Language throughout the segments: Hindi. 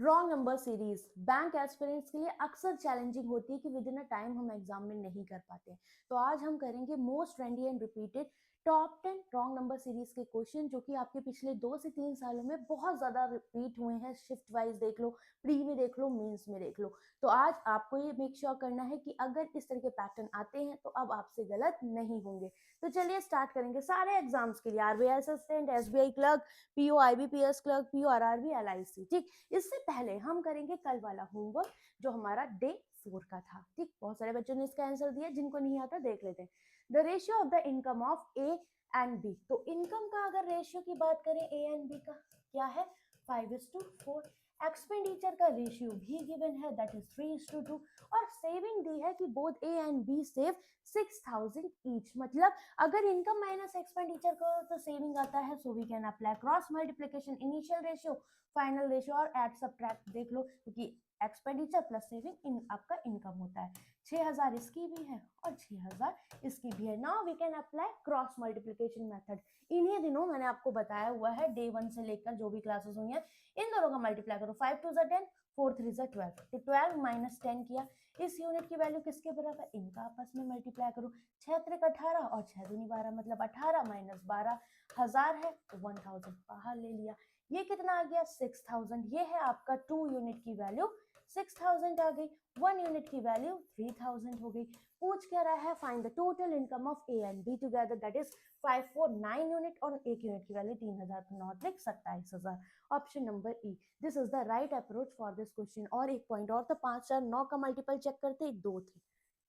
Wrong number series bank aspirants के लिए अक्सर चैलेंजिंग होती है कि विद इन अ टाइम हम एग्जाम में नहीं कर पाते हैं। तो आज हम करेंगे most trendy and repeated top 10 wrong number series के क्वेश्चन जो कि आपके पिछले 2 से 3 सालों में बहुत ज्यादा रिपीट हुए हैं। शिफ्ट वाइज देख लो, प्री में देख लो, मेंस में देख लो। तो आज आपको ये मेक श्योर करना है कि अगर इस तरह के पैटर्न आते हैं तो अब आपसे गलत नहीं होंगे। तो चलिए स्टार्ट करेंगे सारे एग्जाम्स के लिए, RBI assistant, SBI clerk, PO IBPS clerk, PO RRB, LIC. ठीक, इससे पहले हम करेंगे कल वाला होमवर्क जो हमारा डे 4 का था। ठीक, बहुत सारे बच्चों ने इसका आंसर दिया, जिनको नहीं आता देख लेते हैं। The ratio of the income of A and B. तो इनकम का अगर रेशियो की बात करें ए एंड बी का, क्या है? 5:4। एक्सपेंडिचर का रेशियो भी गिवन है, दैट इज 3:2। और सेविंग दी है कि both A and B save 6,000 each. मतलब अगर इनकम माइनस एक्सपेंडिचर को तो सेविंग आता है, so we can apply cross multiplication, initial ratio, final ratio और एड सब्ट्रैक्ट देख लो, क्योंकि एक्सपेंडिचर प्लस सेविंग इन आपका इनकम होता है। 6,000 इसकी भी है और 6,000 इसकी भी है। Now we can apply cross multiplication method. इन्हीं दिनों मैंने आपको बताया हुआ है, डे 1 से लेकर जो भी क्लासेस हुई हैं, इन दोनों का मल्टीप्लाई करो। 5 2 10, 4 3 12। तो 12 माइनस 10 किया, इस यूनिट की वैल्यू किसके बराबर? इनका आपस में मल्टीप्लाई करो। 6 3 18 और 6 दूनी 12, मतलब 18 माइनस 12 1000 है, तो 1000 बाहर ले लिया। ये कितना आ गया? 6000। ये है आपका 2 यूनिट की वैल्यू 6000 आ गई, 1 यूनिट की वैल्यू 3000 हो गई। पूछ क्या रहा है? Find the total income of A and be together, that is 549 unit, और एक यूनिट की वैल्यू 3000 तो नॉट लिख 27000। Option number E, this is the right approach for this question. और एक पॉइंट और, तो 5 4 9 का मल्टीपल चेक करते, 2 थे।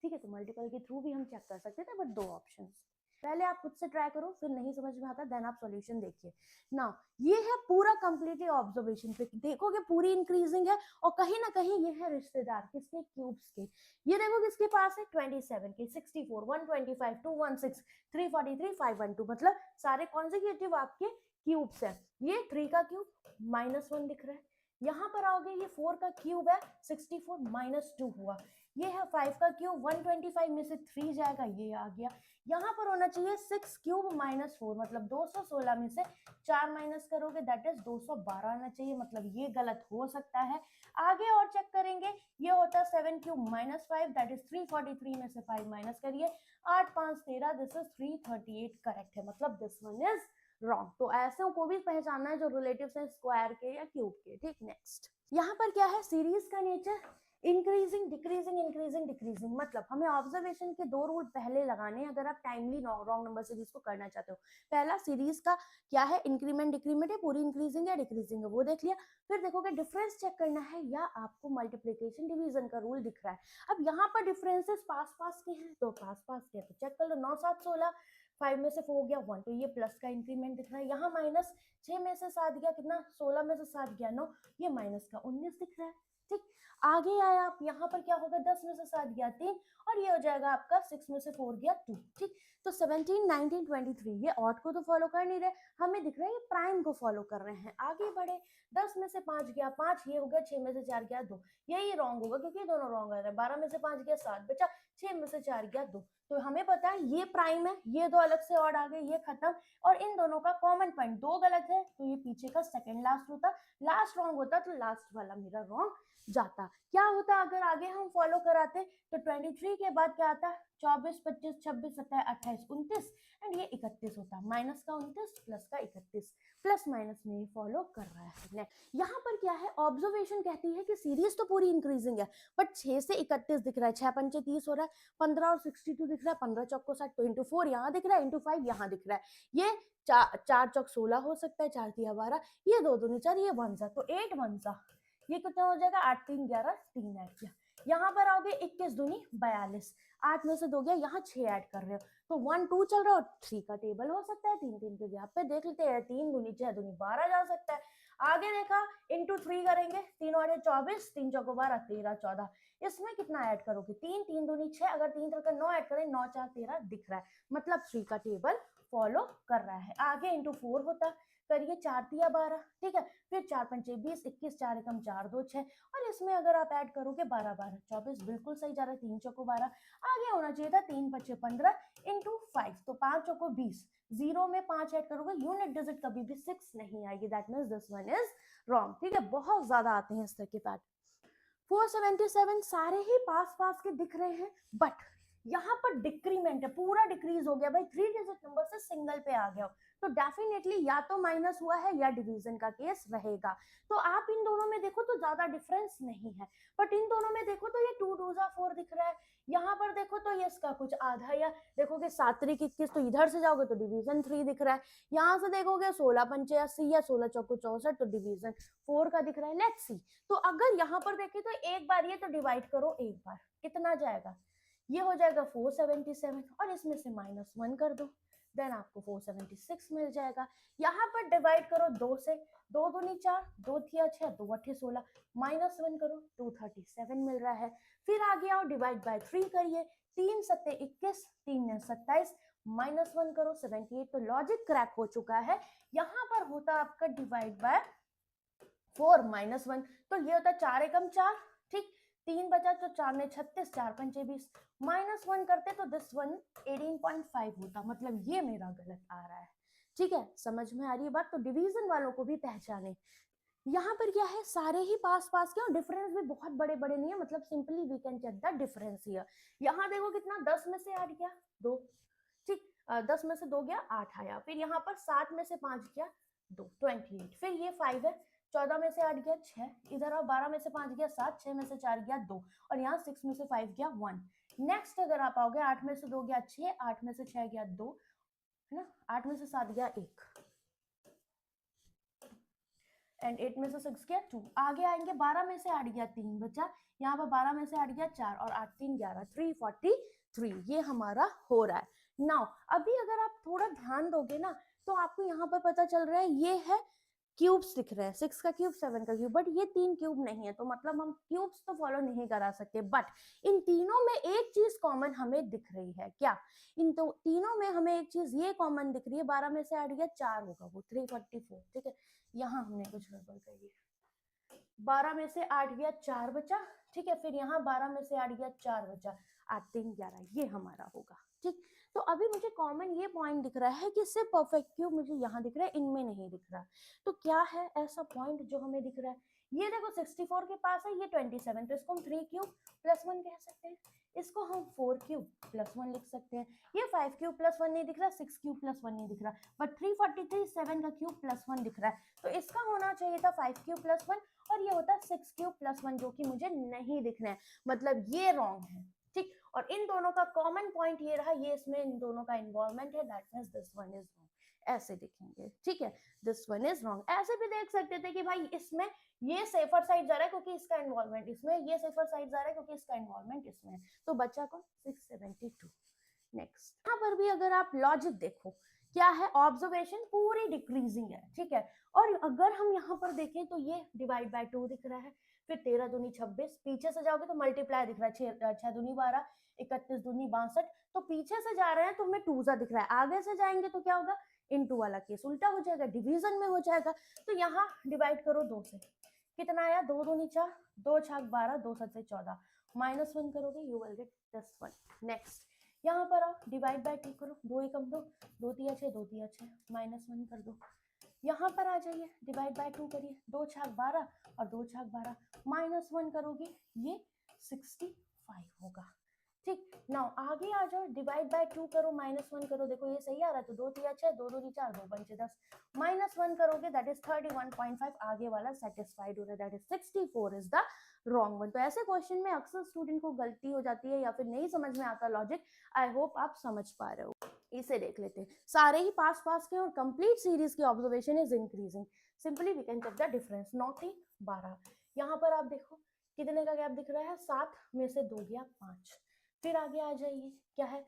ठीक है, तो मल्टीपल के थ्रू भी हम चेक कर सकते थे, बट 2 ऑप्शन। पहले आप खुद से ट्राई करो, फिर नहीं समझ में आता देन आप सॉल्यूशन देखिए ना। ये है पूरा कंप्लीटली ऑब्जर्वेशन पे, देखोगे पूरी इंक्रीजिंग है, और कहीं ना कहीं ये है रिश्तेदार किसके? क्यूब्स के। ये देखो किसके पास है? 27 के, 64, 125, 216, 343, 512, मतलब सारे कॉन्जिक्यूटिव आपके क्यूब्स है। ये 3 का क्यूब -1 दिख रहा है। यहाँ पर आओगे, ये 4 का क्यूब है, 64 -2 हुआ। ये है 5 का क्यूब, 125 में से 3 जाएगा, ये आ गया। यहाँ पर होना चाहिए 6 क्यूब -4, मतलब 216 में से 4 माइनस करोगे, दैट इज 212 आना चाहिए, मतलब ये गलत हो सकता है। आगे और चेक करेंगे, ये होता है 7 क्यूब -5, दैट इज 343 में से 5 माइनस करिए, 8 5 13, दिस इज 338 करेक्ट है, मतलब दिस वन इज रॉन्ग। तो ऐसे को भी पहचानना है जो रिलेटिव्स हैं स्क्वायर के या क्यूब के। ठीक, नेक्स्ट यहाँ पर क्या है? सीरीज का nature increasing decreasing increasing decreasing, मतलब हमें ऑब्जर्वेशन के 2 रूल पहले लगाने हैं अगर आप टाइमली रॉन्ग नंबर सीरीज को करना चाहते हो। पहला, सीरीज का क्या है? इंक्रीमेंट डिक्रीमेंट है, पूरी इंक्रीजिंग है डिक्रीजिंग है, वो देख लिया। फिर देखोगे डिफरेंस चेक करना है, या आपको मल्टीप्लीकेशन डिवीजन का रूल दिख रहा है। अब यहाँ पर डिफरेंसेस पास पास के हैं, तो पास पास के तो चेक कर लो। 9 7 16, 5 में से 4 हो गया 1, तो ये प्लस का इंक्रीमेंट दिख रहा है। यहाँ माइनस 6 में से 7 गया, कितना? 16 में से 7 गया 9, ये माइनस का 19 दिख रहा है। ठीक, आगे आए आप, यहाँ पर क्या होगा? 10 में से 7 गया 3, और ये हो जाएगा आपका 6 में से 4 गया 2। ठीक, तो 17 19 23 ये ऑड को तो फॉलो कर नहीं रहे, हमें दिख रहा है ये प्राइम को फॉलो कर रहे हैं। आगे बढ़े, 10 में से 5 गया 5, ये हो गया 6 में से 4 गया 2, यही रॉन्ग होगा क्योंकि दोनों रॉन्ग आ रहे हैं। 12 में से 5 गया 7 बचा, 6 में से 4 गया 2, तो हमें पता है ये प्राइम है, ये दो अलग से ऑड आ गए, ये खत्म। और इन दोनों का कॉमन पॉइंट 2 गलत है, तो ये पीछे का सेकंड लास्ट होता, लास्ट रॉन्ग होता, तो लास्ट वाला मेरा रॉन्ग जाता। क्या होता अगर आगे हम फॉलो कराते? तो 23 के बाद क्या आता? 24 25 26 27 28 29, एंड ये 31 होता, माइनस का 29 प्लस का 31, प्लस माइनस में फॉलो कर रहा है। यहाँ पर क्या है? ऑब्जर्वेशन कहती है कि सीरीज तो पूरी इंक्रीजिंग है, बट 6 से 31 दिख रहा है, 6 पंचे 30 हो रहा है, 15 और 62 दिख रहा है, 15 चौक को 60, तो इंटू 4 यहाँ दिख रहा है, इंटू 5 यहाँ दिख रहा है। ये 4 चौक 16 हो सकता है, 4 तिया 12, ये 2 दूनी 4, ये 1 सा, तो 8 1 सा, ये कितना हो जाएगा? 8 3 11, 3 ऐड किया। यहाँ पर आओगे 21 दूनी 42, 8 में से 2 गया, यहाँ 6 ऐड कर रहे हो, तो 1 2 चल रहा है, और 3 का टेबल हो सकता है, 3 3 के गैप पे देख लेते हैं, 3 दूनी 6 दूनी 12 जा सकता है। आगे देखा, इंटू 3 करेंगे, 3 और 24, 3 चौको 12, 13 14, इसमें कितना ऐड करोगे? 3 3 दूनी 6, अगर 3 3 9 ऐड करें, 9 4 13 दिख रहा है, मतलब 3 का टेबल फॉलो कर रहा है। आगे इंटू 4 होता, करिए 4 तिया 12, ठीक है, फिर 4 पंचे 20, 21 4 एकम 4 2 6, और इसमें अगर आप ऐड करोगे 12 12 24, बिल्कुल सही जा रहा है, 3 चौको 12, आगे होना चाहिए था 3 पच्चे 15 इंटू 5, तो 5 चौको 20, जीरो में 5 ऐड करोगे, यूनिट डिजिट कभी भी 6 नहीं आएगी, that means this one is wrong, ठीक है, बहुत ज्यादा आते हैं इस तरह के पैटर्न। 477 सारे ही पास पास के दिख रहे हैं, बट यहाँ पर डिक्रीमेंट है, पूरा डिक्रीज हो गया भाई, 3 डिजिट नंबर से सिंगल पे आ गया हो, तो डेफिनेटली या तो माइनस हुआ है या डिवीजन का केस रहेगा। तो आप इन दोनों में देखो तो ज्यादा डिफरेंस नहीं है, बट इन दोनों में देखो तो ये 2 2 4 दिख रहा है, यहाँ पर देखो तो ये इसका कुछ आधा, या देखोगे 7 3 21 तो इधर से जाओगे तो डिवीजन 3 दिख रहा है, यहाँ से देखोगे 16 पंचे 80 या 16 चौको 64 तो डिवीजन 4 का दिख रहा है। लेट्स सी, तो अगर यहाँ पर देखें तो एक बार ये तो डिवाइड करो, एक बार कितना जाएगा, ये हो जाएगा 477 और इसमें से -1 कर दो, देन आपको 476 मिल जाएगा। यहाँ पर डिवाइड करो 2 से, 2 दूनी 4, 2 थिया 6, 2 अठे 16, -1 करो 237 मिल रहा है। फिर आगे आओ डिवाइड बाय 3 करिए, 3 सत्ते 21, 3 ने 27, -1 करो 78, तो लॉजिक क्रैक हो चुका है। यहाँ पर होता आपका डिवाइड बाय 4 -1, तो ये होता 4 एकम 4, ठीक, 3 बचा तो 4 ने 36, 4 पंचे 20, -1 करते तो दिस वन 18.5 होता, मतलब ये मेरा गलत आ रहा है, ठीक है, समझ में आ रही है बात। तो डिवीजन वालों को भी पहचाने, यहाँ पर क्या है, सारे ही पास पास के और डिफरेंस भी बहुत बड़े बड़े नहीं है, मतलब simply we can check the difference here. यहाँ देखो कितना, 10 में से 8 गया 2, ठीक, 10 में से 2 गया 8 आया, फिर यहाँ पर 7 में से 5 गया 2, 28, फिर ये 5 है, 14 में से 8 गया 6, इधर आओ 12 में से 5 गया 7, 6 में से 4 गया 2, और यहाँ 6 में से 5 गया 1। नेक्स्ट अगर आप आओगे 8 में से 2 गया 6, 8 में से 6 गया 2, है ना, 8 में से 7 गया 1, एंड 8 में से 6 गया 2। आगे आएंगे 12 में से 8 गया 3 बचा, यहाँ पर 12 में से 8 गया 4 और 8 3 11, 343 ये हमारा हो रहा है। नाउ अभी अगर आप थोड़ा ध्यान दोगे ना तो आपको यहाँ पर पता चल रहा है ये है क्यूब्स दिख रहे हैं, 6 का क्यूब 7 का क्यूब, बट ये 3 क्यूब नहीं है, तो मतलब हम क्यूब्स तो फॉलो नहीं करा सकते, बट इन तीनों में एक चीज कॉमन हमें दिख रही है। क्या? इन तो तीनों में हमें एक चीज ये कॉमन दिख रही है, 12 में से 8 गया 4 होगा वो 344, ठीक है, यहाँ हमने कुछ गड़बड़ कर दी, 12 में से 8 गया 4 बचा, ठीक है, फिर यहाँ 12 में से 8 गया 4 बचा, 8 3 11 ये हमारा होगा, ठीक। तो अभी मुझे कॉमन ये पॉइंट दिख रहा है कि सिर्फ परफेक्ट क्यूब मुझे यहाँ दिख रहा है, इनमें नहीं दिख रहा। तो क्या है ऐसा पॉइंट जो हमें दिख रहा है? ये देखो 64 के पास है ये 27, तो इसको हम 3 क्यूब प्लस 1 कह सकते हैं, इसको हम 4 क्यूब प्लस 1 लिख सकते हैं। ये 5 क्यूब प्लस 1 नहीं दिख रहा, 6 क्यूब प्लस 1 नहीं दिख रहा, बट 343 7 का क्यूब प्लस 1 दिख रहा है, तो इसका होना चाहिए था 5 क्यूब प्लस 1 और ये होता है 6 क्यूब प्लस 1, जो कि मुझे नहीं दिख रहा है, मतलब ये रॉन्ग है, ठीक। और इन दोनों का कॉमन पॉइंट ये रहा, ये इसमें इन दोनों का इन्वॉल्वमेंट है, that means this one is wrong, ऐसे देखेंगे, ठीक है, दिस वन इज रॉन्ग। ऐसे भी देख सकते थे कि भाई इसमें ये सेफर साइड जा रहा है क्योंकि इसका इन्वॉल्वमेंट इसमें, ये सेफर साइड जा रहा है क्योंकि इसका इन्वॉल्वमेंट इसमें है, तो बच्चा कौन? 672। नेक्स्ट, यहाँ पर भी अगर आप लॉजिक देखो, क्या है, ऑब्जर्वेशन पूरी डिक्रीजिंग है, ठीक है, और अगर हम यहाँ पर देखें तो ये डिवाइड बाय 2 दिख रहा है, फिर 13 दूनी 26, पीछे से जाओगे तो मल्टीप्लाई दिख रहा है, 6 दूनी 12, 31 दूनी 62, तो पीछे से जा रहे हैं तो हमें 2 सा दिख रहा है, आगे से जाएंगे तो क्या होगा, इनटू वाला केस उल्टा हो जाएगा, डिवीजन में हो जाएगा। तो यहाँ डिवाइड करो 2 से, कितना आया, 2 दूनी 4, 2 छाक 12, 2 सत्ते 14, -1 करोगे you will get this one. Next, यहाँ पर आओ डिवाइड बाय 2 करो, 2 एकम 2, 2 तिया 6, 2 तिया 6, -1 कर दो। यहाँ पर आ जाइए डिवाइड बाय 2 करिए, 2 छाक 12 और 2 छाक 12, -1 करोगे ये 65 होगा, ठीक। नाउ आगे आ जाओ डिवाइड बाय 2 करो, -1 करो, देखो ये सही आ रहा है, तो 2 तिया 6, 2 दूनी 4, 2 पंचे 10, -1 करोगे दैट इज 31.5, आगे वाला सेटिस्फाइड हो रहा है, that is 64 is the wrong one. तो ऐसे क्वेश्चन में अक्सर स्टूडेंट को गलती हो जाती है या फिर नहीं समझ में आता लॉजिक, आई होप आप समझ पा रहे हो। इसे देख लेते हैं, सारे ही पास पास के और कंप्लीट सीरीज की observation is increasing, simply we can check the difference, 9 3 12, यहाँ पर आप देखो कितने का गैप दिख रहा है, 7 में से 2 गया 5, फिर आगे आ जाइए, क्या है,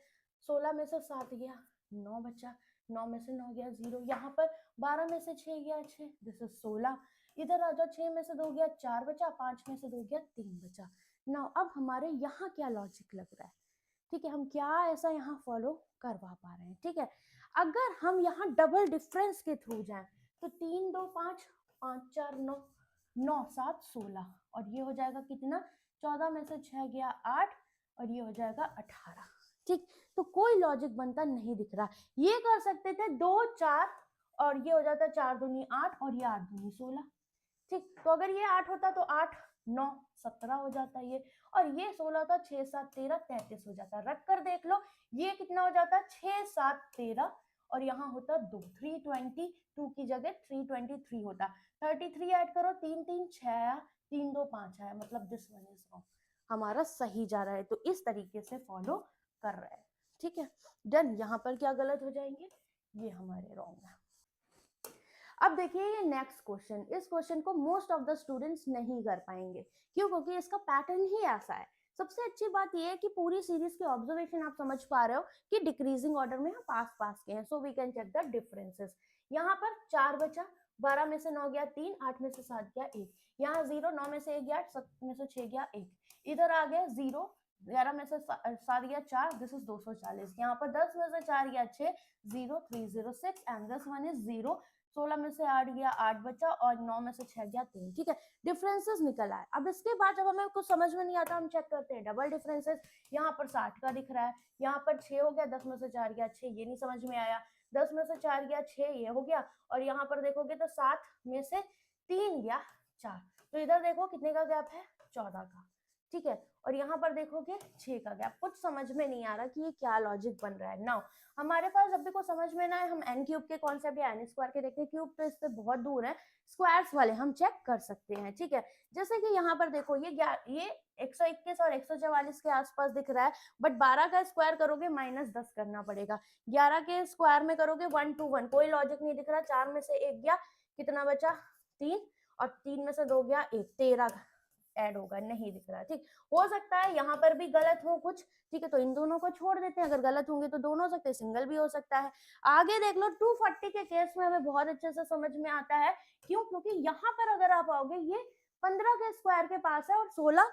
16 में से 7 गया 9 बचा, 9 में से 9 गया 0, यहाँ पर 12 में से 6 गया 6, दिस इज 16, इधर आ जाओ 6 में से 2 गया 4 बचा, 5 में से 2 गया 3 बचा। नाउ अब हमारे यहाँ क्या लॉजिक लग रहा है, ठीक है, हम क्या ऐसा यहाँ फॉलो करवा पा रहे हैं, ठीक है। अगर हम यहाँ डबल डिफरेंस के थ्रू जाएं तो 3 2 5, 5 4 9, 9 7 16, और ये हो जाएगा कितना, 14 में से 6 गया 8 और ये हो जाएगा 18, ठीक। तो कोई लॉजिक बनता नहीं दिख रहा, ये कर सकते थे 2 4 और ये हो जाता 4 दूनी 8 और ये 8 दूनी 16, ठीक, तो अगर ये 8 होता तो 8 9 17 हो जाता ये, और ये 16 होता 6 7 13 33 हो जाता। रख कर देख लो ये कितना हो जाता 6 7 13, और यहाँ होता 2 322 की जगह 323 होता। 33 ऐड करो 3 3 6 आया, 3 2 5 आया, मतलब दिस वन इज रॉन्ग, हमारा सही जा रहा है। तो इस तरीके से फॉलो कर रहा है, ठीक है। डन। यहाँ पर क्या गलत हो जाएंगे, ये हमारे रॉन्ग है। अब देखिए ये नेक्स्ट क्वेश्चन, इस क्वेश्चन को मोस्ट ऑफ द स्टूडेंट्स नहीं कर पाएंगे, क्यों? क्योंकि इसका पैटर्न ही ऐसा है। सबसे अच्छी बात ये है कि पूरी सीरीज के ऑब्जर्वेशन आप समझ पा रहे हो कि डिक्रीजिंग ऑर्डर में हम पास पास के हैं, so we can check the differences. यहाँ पर 4 बचा, 12 में से 9 गया 3, 8 में से 7 गया 1, यहाँ 0, 9 में से 1 गया, 7 में से 6 गया 1, इधर आ गया 0, 11 में से 7 गया 4, दिस इज 240। यहाँ पर 10 में से 4 गया 6, 0 306, एंड दिस वन इज 0। 16 में से 8 गया 8 बचा, और 9 में से 6 गया 3, ठीक है। डिफरेंसेस निकल आए। अब इसके बाद जब हमें कुछ समझ में नहीं आता हम चेक करते हैं डबल डिफरेंसेस। यहाँ पर 60 का दिख रहा है, यहाँ पर 6 हो गया, 10 में से 4 गया 6, ये नहीं समझ में आया, 10 में से 4 गया 6, ये हो गया, और यहाँ पर देखोगे तो 7 में से 3 गया 4, तो इधर देखो कितने का गैप है, 14 का, ठीक है। और यहाँ पर देखोगे 6 का गैप। कुछ समझ में नहीं आ रहा कि ये क्या लॉजिक बन रहा है। नाउ हमारे पास जब भी कुछ समझ में ना आए हम एन क्यूब के कॉन्सेप्ट या एन स्क्वायर के देखते हैं। क्यूब तो इससे बहुत दूर है, स्क्वायर्स वाले हम चेक कर सकते हैं, ठीक है। जैसे कि यहाँ पर देखो ये 121 और 144 के आसपास दिख रहा है, बट 12 का स्क्वायर करोगे -10 करना पड़ेगा, 11 के स्क्वायर में करोगे 1 to 1, कोई लॉजिक नहीं दिख रहा। 4 में से 1 गया, कितना बचा 3, और 3 में से 2 गया 1, 13 ऐड होगा, नहीं दिख रहा, ठीक। हो सकता है यहाँ पर भी गलत हो कुछ, ठीक है, तो इन दोनों को छोड़ देते हैं, अगर गलत होंगे तो दोनों हो सकते हैं, सिंगल भी हो सकता है। आगे देख लो 240 के केस में हमें बहुत अच्छे से समझ में आता है, क्यों? क्योंकि यहाँ पर अगर आप आओगे ये 15 के स्क्वायर के पास है, और 16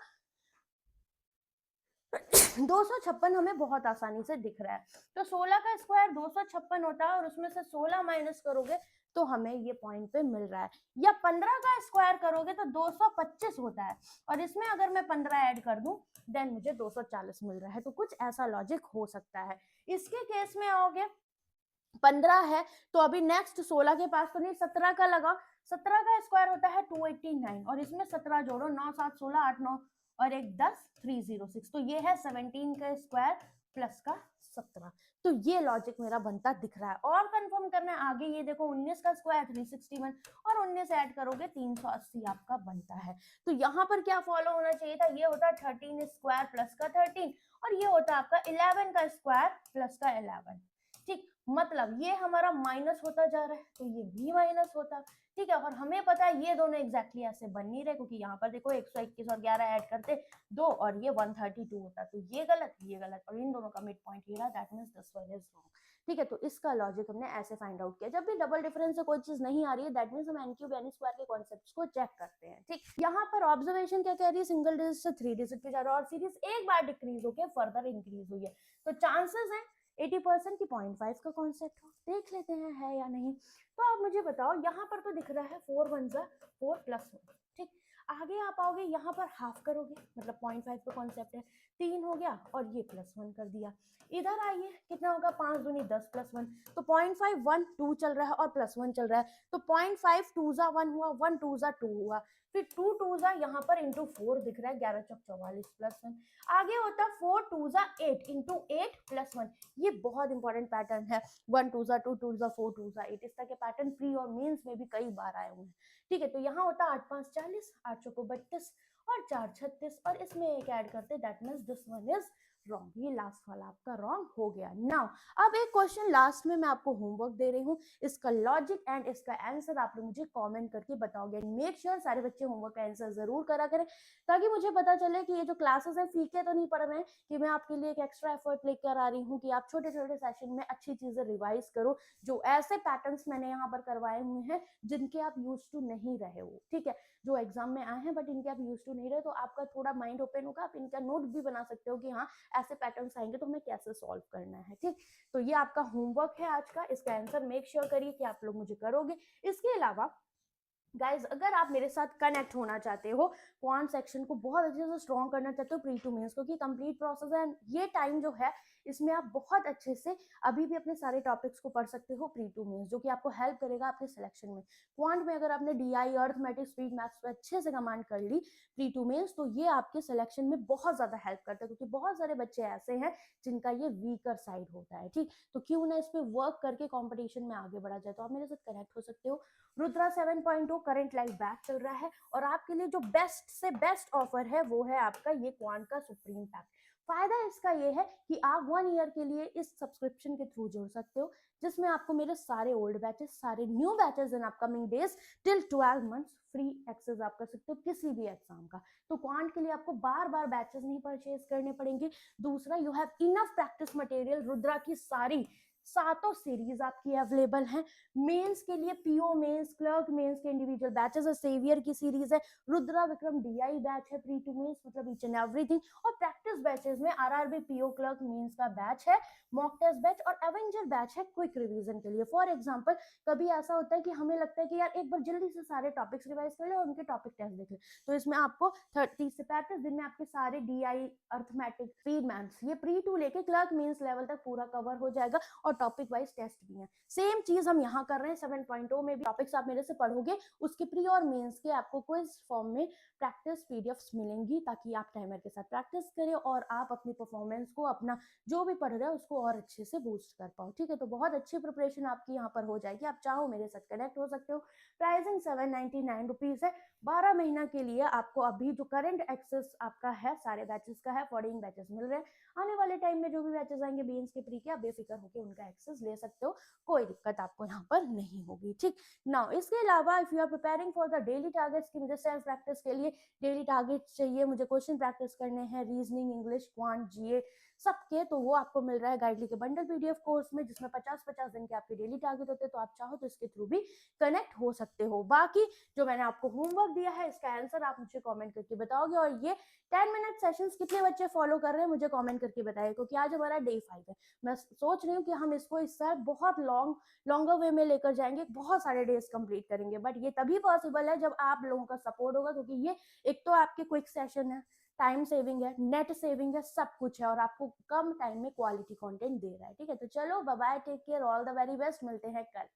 256 हमें बहुत आसानी से दिख रहा है, तो 16 का स्क्वायर 256 होता है, और उसमें से 16 माइनस करोगे तो हमें ये पॉइंट पे मिल रहा है। या 15 का स्क्वायर करोगे तो 225 होता है, और इसमें अगर मैं 15 ऐड कर दूं देन मुझे 240 मिल रहा है। तो कुछ ऐसा लॉजिक हो सकता है। इसके केस में आओगे 15 है तो अभी नेक्स्ट 16 के पास तो नहीं, 17 का लगा, 17 का स्क्वायर होता है 289, और इसमें 17 जोड़ो, 9 7 16 8 9 और 1 10 306, तो ये है 17 का स्क्वायर प्लस का 17। तो ये लॉजिक मेरा बनता दिख रहा है। और कंफर्म करना है आगे, ये देखो 19 का स्क्वायर 361, और 19 ऐड करोगे 380 आपका बनता है। तो यहाँ पर क्या फॉलो होना चाहिए था, ये होता 13 स्क्वायर प्लस का 13, और ये होता आपका 11 का स्क्वायर प्लस का 11, ठीक। मतलब ये हमारा माइनस होता जा रहा है तो ये भी माइनस होता, ठीक है। और हमें पता है ये दोनों एग्जैक्टली ऐसे बन नहीं रहे, क्योंकि यहाँ पर देखो 121 और 11 ऐड करते 2, और ये 132 होता, तो ये गलत ये गलत, और इन दोनों का मिड पॉइंट ये रहा, that means this one is wrong, ठीक है। तो इसका लॉजिक हमने ऐसे फाइंड आउट किया। जब भी डबल डिफरेंस से कोई चीज नहीं आ रही है दैट मींस हम एन क्यूब एन स्क्वायर के कॉन्सेप्ट्स को चेक करते हैं, ठीक। यहाँ पर ऑब्जर्वेशन क्या कह रही है, सिंगल डिजिट से 3 डिजिट पे जा रहा है, और सीरीज एक बार डिक्रीज होकर फर्दर इंक्रीज हुई है, तो चांसेस है 80% की 0.5 का कॉन्सेप्ट हो। देख लेते हैं है या नहीं। तो आप मुझे बताओ, यहाँ पर तो दिख रहा है 4 1 4 प्लस 1, ठीक। आगे आप आओगे यहाँ पर हाफ करोगे, मतलब 0.5 का कॉन्सेप्ट है, 3 हो गया और ये +1 कर दिया। इधर आइए कितना होगा, 5 दूनी 10 +1, तो 0.5 1 2 चल रहा है और +1 चल रहा है, तो 0.5 2 ज़ा 1 हुआ, 1 2 ज़ा 2 हुआ, फिर 2 2 ज़ा यहाँ पर इंटू 4 दिख रहा है, 11 चौक 44 +1। आगे होता 4 2 ज़ा 8 इंटू 8 +1, ये बहुत इंपॉर्टेंट पैटर्न है, 1 2 ज़ा 2 2 ज़ा 4 2 ज़ा 8, इस तरह के पैटर्न प्री और मेंस में भी कई बार आए हुए हैं, ठीक है। तो यहाँ होता 8 5 40, 8 चौको 32 और 4 36, और इसमें एक ऐड करते, that means this one is wrong, ये लास्ट वाला आपका रॉन्ग हो गया। नाउ अब एक क्वेश्चन लास्ट में मैं आपको होमवर्क दे रही हूँ, इसका लॉजिक एंड इसका आंसर आप लोग मुझे कमेंट करके बताओगे। मेक श्योर सारे बच्चे होमवर्क का आंसर जरूर करा करें, ताकि मुझे पता चले कि ये जो क्लासेस है फीके तो नहीं पड़ रहे हैं, कि मैं आपके लिए एक एक्स्ट्रा एफर्ट लेकर आ रही हूँ कि आप छोटे छोटे सेशन में अच्छी चीजें रिवाइज करो, जो ऐसे पैटर्न्स मैंने यहाँ पर करवाए हुए हैं जिनके आप यूज टू नहीं रहे हो, ठीक है, जो एग्जाम में आए हैं बट इनके आप यूज टू नहीं रहे, तो आपका थोड़ा माइंड ओपन होगा, आप इनका नोट भी बना सकते हो कि हाँ ऐसे पैटर्न्स आएंगे तो हमें कैसे सॉल्व करना है, ठीक। तो ये आपका होमवर्क है आज का, इसका आंसर मेक श्योर करिए कि आप लोग मुझे करोगे। इसके अलावा गाइज अगर आप मेरे साथ कनेक्ट होना चाहते हो, क्वांट सेक्शन को बहुत अच्छे से स्ट्रॉन्ग करना चाहते हो प्री टू मेंस, क्योंकि कंप्लीट प्रोसेस है, ये टाइम जो है इसमें आप बहुत अच्छे से अभी भी अपने सारे टॉपिक्स को पढ़ सकते हो प्री टू मेंस, जो कि आपको हेल्प करेगा आपके सिलेक्शन में। क्वांट में अगर आपने डीआई, अर्थमेटिक्स, स्पीड मैथ्स पे अच्छे से कमांड कर ली प्री टू मेंस, तो ये आपके सिलेक्शन में बहुत ज्यादा हेल्प करता है, क्योंकि बहुत सारे बच्चे ऐसे हैं जिनका ये वीकर साइड होता है। ठीक, तो क्यों ना इस पे वर्क करके कॉम्पिटिशन में आगे बढ़ा जाए। तो आप मेरे साथ कनेक्ट हो सकते हो। रुद्रा 7.0 करंट लाइव बैच चल रहा है, और आपके लिए जो बेस्ट से बेस्ट ऑफर है वो है आपका ये क्वांट का सुप्रीम पैक। फायदा इसका ये है कि आप 1 ईयर के लिए इस सब्सक्रिप्शन के थ्रू जुड़ सकते हो, जिसमें आपको मेरे सारे ओल्ड बैचेस, सारे new batches in upcoming days till 12 months free access आप कर सकते हो किसी भी एग्जाम का। तो क्वांट के लिए आपको बार बार बैचेस नहीं परचेज करने पड़ेंगे। दूसरा, you have enough practice material. Rudra की सारी सातों सीरीज आपकी अवेलेबल हैं। मेंस के लिए पीओ मेंस, क्लर्क मेंस के इंडिविजुअल बैचेस है, सेवियर की सीरीज है, रुद्रा विक्रम डीआई बैच है, प्री टू मेंस मतलब ईच एंड एवरीथिंग, और प्रैक्टिस बैचेस में आरआरबी, पीओ, क्लर्क मेंस का बैच है, मॉक टेस्ट बैच और एवेंजर बैच है क्विक रिवीजन के लिए। फॉर एग्जांपल, कभी ऐसा होता है कि हमें लगता है कि यार एक बार जल्दी से सारे टॉपिक्स रिवाइज कर ले और उनके टॉपिक टेस्ट देख ले, तो इसमें आपको 30 से 35 दिन में आपके सारे डीआई, अर्थमेटिक, स्पीड मैथ्स, ये प्री टू लेके क्लर्क मेंस लेवल तक पूरा कवर हो जाएगा, और टॉपिक वाइज टेस्ट भी है। सेम चीज हम यहाँ कर रहे हैं 7.0 में भी। टॉपिक्स आप मेरे से पढ़ोगे, उसके प्री और मेंस के आपको क्विज फॉर्म में प्रैक्टिस पीडीएफ्स मिलेंगी, ताकि आप टाइमर के साथ प्रैक्टिस करें और आप अपनी परफॉर्मेंस को, अपना जो भी पढ़ रहे हो उसको और अच्छे से बूस्ट कर पाओ। ठीक है, तो बहुत अच्छी प्रिपरेशन आपकी यहाँ पर हो जाएगी। आप चाहो मेरे साथ कनेक्ट हो सकते हो। प्राइसिंग 799 रुपीज है। 12 महीना के लिए आपको अभी जो करंट एक्सेस आपका है सारे बैचेस का है, 14 बैचेस मिल रहे हैं। आने वाले टाइम में जो भी बैचेस आएंगे बीएंस के प्री के, आप बेफिक्र होकर उनका एक्सेस ले सकते हो, कोई दिक्कत आपको यहाँ पर नहीं होगी। ठीक, नाउ इसके अलावा if you are preparing for the daily targets, की मुझे सेल्फ प्रैक्टिस के लिए डेली टारगेट्स चाहिए, मुझे क्वेश्चन प्रैक्टिस करने हैं, रीजनिंग, इंग्लिश, क्वांट, जीए सबके, तो वो आपको मिल रहा है गाइडली के बंडल पीडीएफ कोर्स में, जिसमें 50-50 दिन के आपके डेली टारगेट होते हैं। तो आप चाहो तो इसके थ्रू भी कनेक्ट हो सकते हो। बाकी जो मैंने आपको होमवर्क दिया है, इसका आंसर आप मुझे कमेंट करके बताओगे, और ये 10 मिनट सेशंस कितने बच्चे फॉलो कर रहे हैं मुझे कमेंट करके बताइए, क्योंकि आज हमारा डे 5 है। मैं सोच रही हूँ कि हम इसको इस साल बहुत लॉन्गर वे में लेकर जाएंगे, बहुत सारे डेज कंप्लीट करेंगे, बट ये तभी पॉसिबल है जब आप लोगों का सपोर्ट होगा, क्योंकि ये एक तो आपके क्विक सेशन है, टाइम सेविंग है, नेट सेविंग है, सब कुछ है, और आपको कम टाइम में क्वालिटी कंटेंट दे रहा है। ठीक है, तो चलो bye bye, take care, all the very best, मिलते हैं कल।